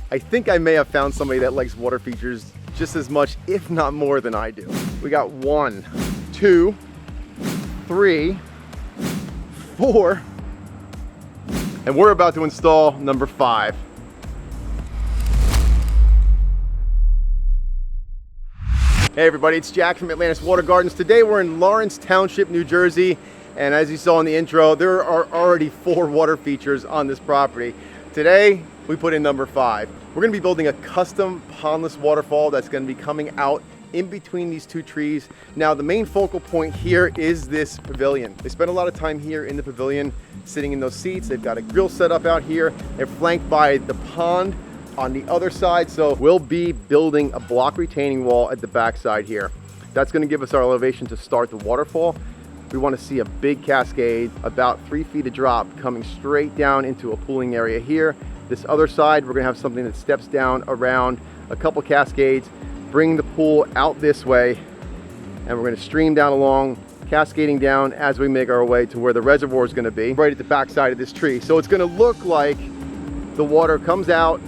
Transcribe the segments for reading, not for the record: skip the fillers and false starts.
I think I may have found somebody that likes water features just as much, if not more than I do. We got 1, 2, 3, 4, and we're about to install number 5. Hey everybody, it's Jack from Atlantis Water Gardens. Today we're in Lawrence Township, New Jersey, and as you saw in the intro, there are already 4 water features on this property. Today, we put in number 5. We're gonna be building a custom pondless waterfall that's gonna be coming out in between these 2 trees. Now, the main focal point here is this pavilion. They spend a lot of time here in the pavilion, sitting in those seats. They've got a grill set up out here. They're flanked by the pond on the other side. So we'll be building a block retaining wall at the back side here. That's gonna give us our elevation to start the waterfall. We wanna see a big cascade, about 3 feet of drop, coming straight down into a pooling area here. This other side, we're gonna have something that steps down around a couple cascades, bring the pool out this way, and we're gonna stream down along, cascading down as we make our way to where the reservoir is gonna be, right at the back side of this tree. So it's gonna look like the water comes out,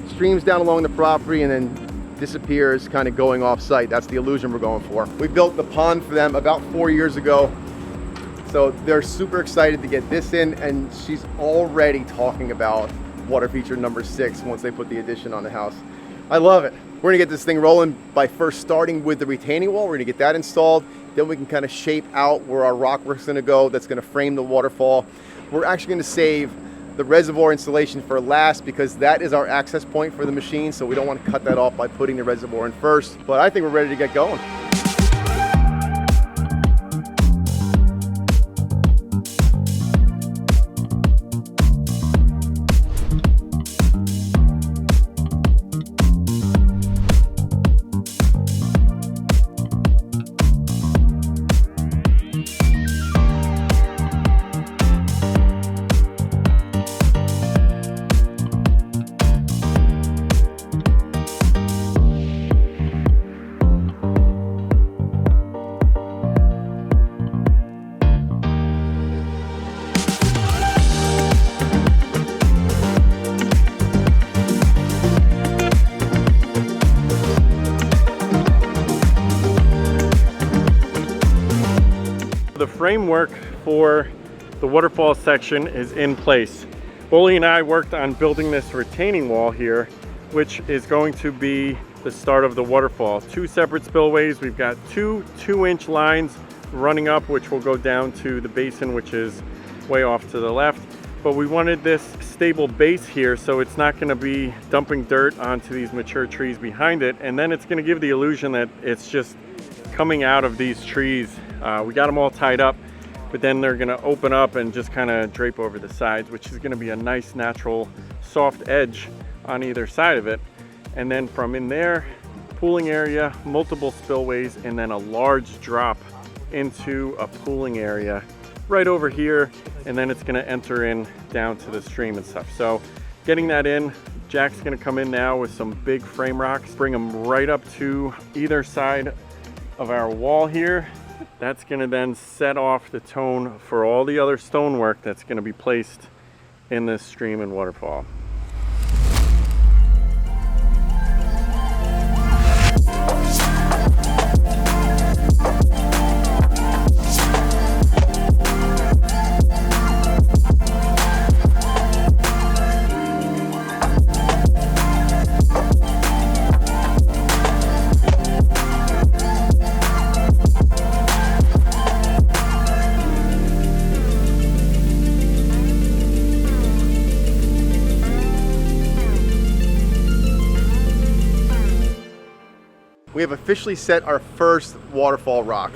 streams down along the property, and then disappears, kind of going off site. That's the illusion we're going for. We built the pond for them about 4 years ago. So they're super excited to get this in, and she's already talking about water feature number 6 once they put the addition on the house. I love it. We're gonna get this thing rolling by first starting with the retaining wall. We're gonna get that installed. Then we can kind of shape out where our rock work's gonna go that's gonna frame the waterfall. We're actually gonna save the reservoir installation for last because that is our access point for the machine. So we don't want to cut that off by putting the reservoir in first. But I think we're ready to get going. The framework for the waterfall section is in place. Boley and I worked on building this retaining wall here, which is going to be the start of the waterfall. 2 separate spillways. We've got 2 2-inch lines running up, which will go down to the basin, which is way off to the left. But we wanted this stable base here, so it's not going to be dumping dirt onto these mature trees behind it. And then it's going to give the illusion that it's just coming out of these trees. We got them all tied up, but then they're gonna open up and just kind of drape over the sides, which is gonna be a nice natural soft edge on either side of it. And then from in there, pooling area, multiple spillways, and then a large drop into a pooling area right over here. And then it's gonna enter in down to the stream and stuff. So getting that in, Jack's gonna come in now with some big frame rocks, bring them right up to either side of our wall here. That's going to then set off the tone for all the other stonework that's going to be placed in this stream and waterfall. We have officially set our first waterfall rock.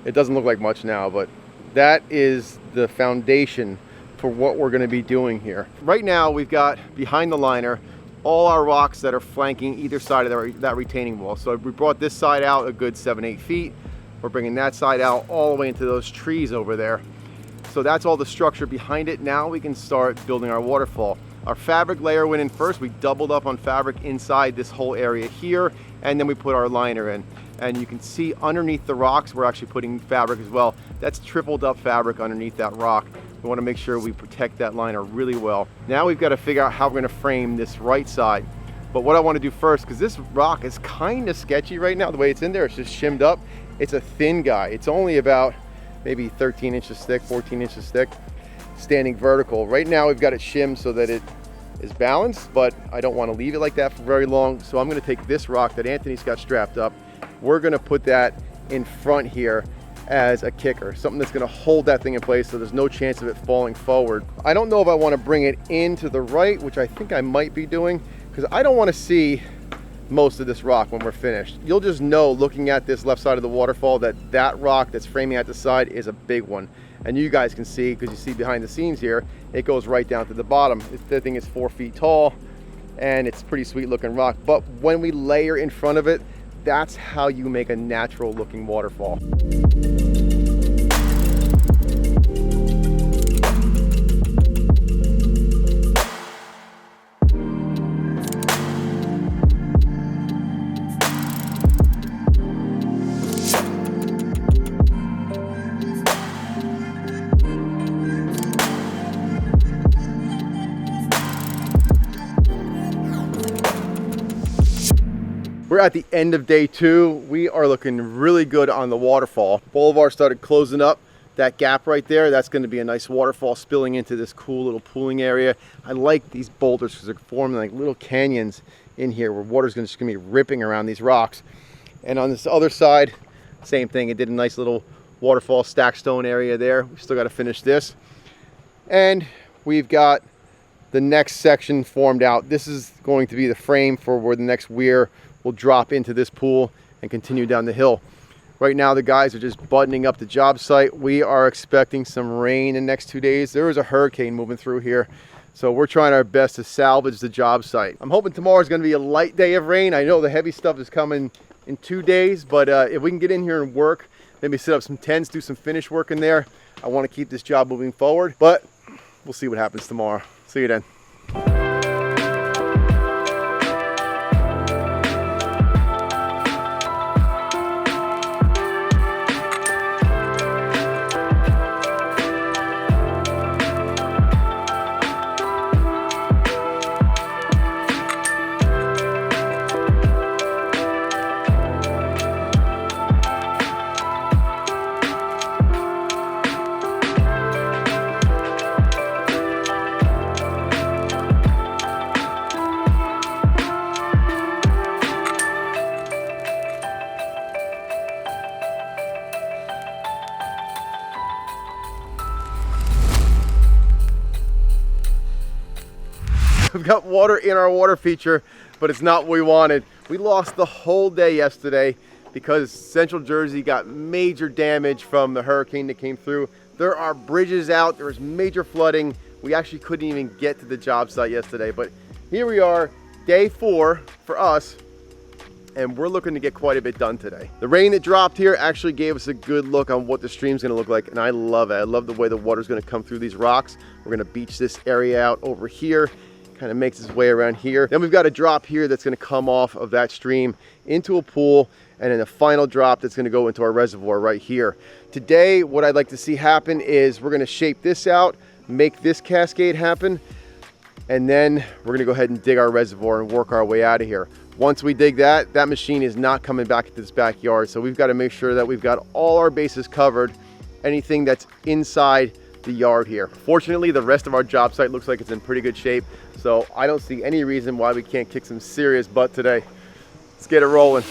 It doesn't look like much now, but that is the foundation for what we're going to be doing here. Right now, we've got behind the liner all our rocks that are flanking either side of that retaining wall. So we brought this side out a good 7-8 feet. We're bringing that side out all the way into those trees over there. So that's all the structure behind it. Now we can start building our waterfall. Our fabric layer went in first. We doubled up on fabric inside this whole area here, and then we put our liner in. And you can see underneath the rocks, we're actually putting fabric as well. That's tripled up fabric underneath that rock. We want to make sure we protect that liner really well. Now we've got to figure out how we're going to frame this right side. But what I want to do first, because this rock is kind of sketchy right now, the way it's in there, it's just shimmed up. It's a thin guy. It's only about maybe 13 inches thick, 14 inches thick, standing vertical. Right now we've got it shimmed so that it is balanced, but I don't want to leave it like that for very long. So I'm going to take this rock that Anthony's got strapped up. We're going to put that in front here as a kicker, something that's going to hold that thing in place so there's no chance of it falling forward. I don't know if I want to bring it into the right, which I think I might be doing, because I don't want to see most of this rock when we're finished. You'll just know looking at this left side of the waterfall that that rock that's framing at the side is a big one. And you guys can see, because you see behind the scenes here, it goes right down to the bottom. The thing is 4 feet tall and it's pretty sweet looking rock. But when we layer in front of it, that's how you make a natural looking waterfall. We're at the end of day 2. We are looking really good on the waterfall. Boulevard started closing up. That gap right there, that's going to be a nice waterfall spilling into this cool little pooling area. I like these boulders because they're forming like little canyons in here where water's just going to be ripping around these rocks. And on this other side, same thing. It did a nice little waterfall stack stone area there. We still got to finish this. And we've got the next section formed out. This is going to be the frame for where the next weir will drop into this pool and continue down the hill. Right now the guys are just buttoning up the job site. We are expecting some rain in the next 2 days. There is a hurricane moving through here, so we're trying our best to salvage the job site. I'm hoping tomorrow is going to be a light day of rain. I know the heavy stuff is coming in 2 days, but if we can get in here and work, maybe set up some tents, do some finish work in there. I want to keep this job moving forward, but we'll see what happens tomorrow. See you then. We've got water in our water feature, but it's not what we wanted. We lost the whole day yesterday because Central Jersey got major damage from the hurricane that came through. There are bridges out, there was major flooding. We actually couldn't even get to the job site yesterday, but here we are, day 4 for us, and we're looking to get quite a bit done today. The rain that dropped here actually gave us a good look on what the stream's gonna look like, and I love it. I love the way the water's gonna come through these rocks. We're gonna beach this area out over here. Kind of makes its way around here. Then we've got a drop here that's going to come off of that stream into a pool, and then a final drop that's going to go into our reservoir right here. Today, what I'd like to see happen is we're going to shape this out, make this cascade happen, and then we're going to go ahead and dig our reservoir and work our way out of here. Once we dig that, that machine is not coming back into this backyard, so we've got to make sure that we've got all our bases covered, anything that's inside the yard here. Fortunately, the rest of our job site looks like it's in pretty good shape, so I don't see any reason why we can't kick some serious butt today. Let's get it rolling.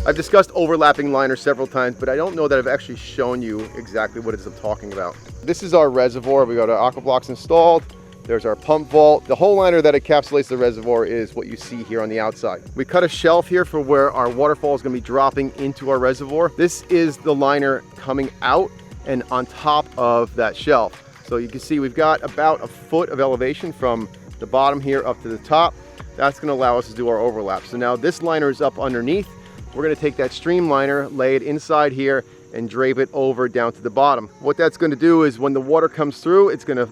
I've discussed overlapping liners several times, but I don't know that I've actually shown you exactly what it is I'm talking about. This is our reservoir. We got our aqua blocks installed. There's our pump vault. The whole liner that encapsulates the reservoir is what you see here on the outside. We cut a shelf here for where our waterfall is going to be dropping into our reservoir. This is the liner coming out and on top of that shelf. So you can see we've got about a foot of elevation from the bottom here up to the top. That's going to allow us to do our overlap. So now this liner is up underneath. We're going to take that streamliner, lay it inside here, and drape it over down to the bottom. What that's going to do is when the water comes through, it's going to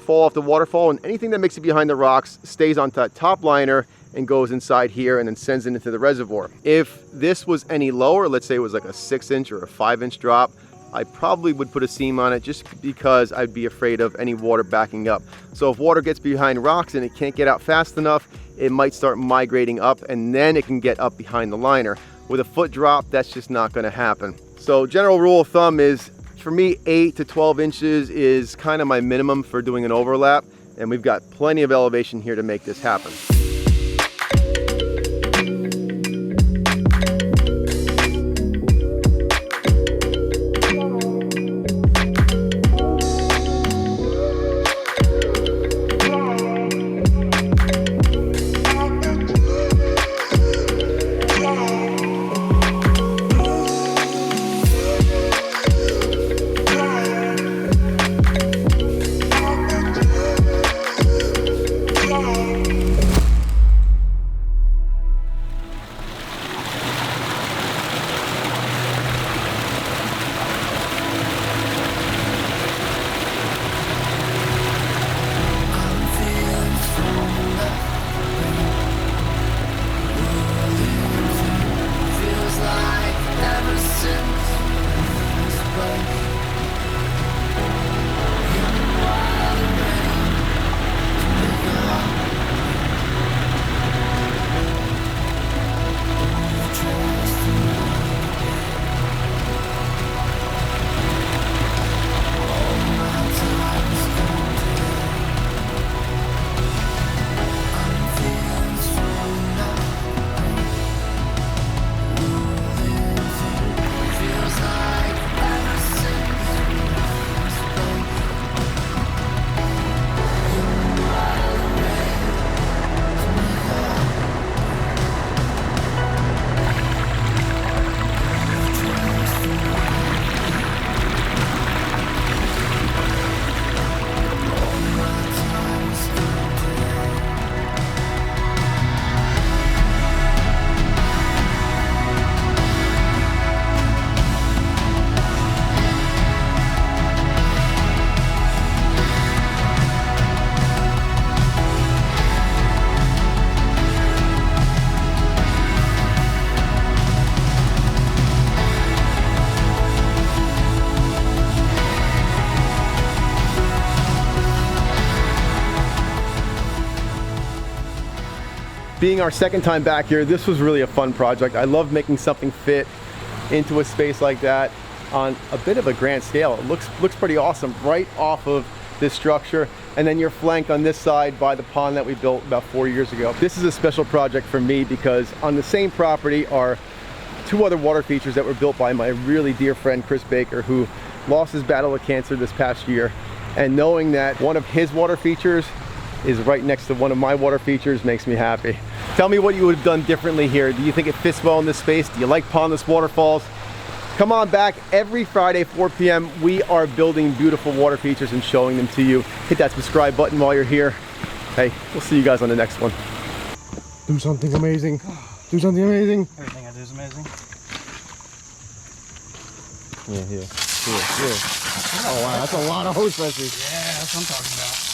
fall off the waterfall, and anything that makes it behind the rocks stays on that top liner and goes inside here and then sends it into the reservoir. If this was any lower, let's say it was like a 6-inch or a 5-inch drop, I probably would put a seam on it just because I'd be afraid of any water backing up. So if water gets behind rocks and it can't get out fast enough, it might start migrating up and then it can get up behind the liner. With a foot drop, that's just not going to happen. So general rule of thumb is, for me, 8 to 12 inches is kind of my minimum for doing an overlap, and we've got plenty of elevation here to make this happen. Being our second time back here, this was really a fun project. I love making something fit into a space like that on a bit of a grand scale. It looks pretty awesome right off of this structure, and then you're flanked on this side by the pond that we built about 4 years ago. This is a special project for me because on the same property are 2 other water features that were built by my really dear friend Chris Baker, who lost his battle with cancer this past year. And knowing that one of his water features is right next to one of my water features makes me happy. Tell me what you would have done differently here. Do you think it fits well in this space? Do you like pondless waterfalls? Come on back every Friday, 4 p.m. We are building beautiful water features and showing them to you. Hit that subscribe button while you're here. Hey, we'll see you guys on the next one. Do something amazing. Do something amazing. Everything I do is amazing. Yeah. Oh wow, that's a lot of hose pressure. Yeah, that's what I'm talking about.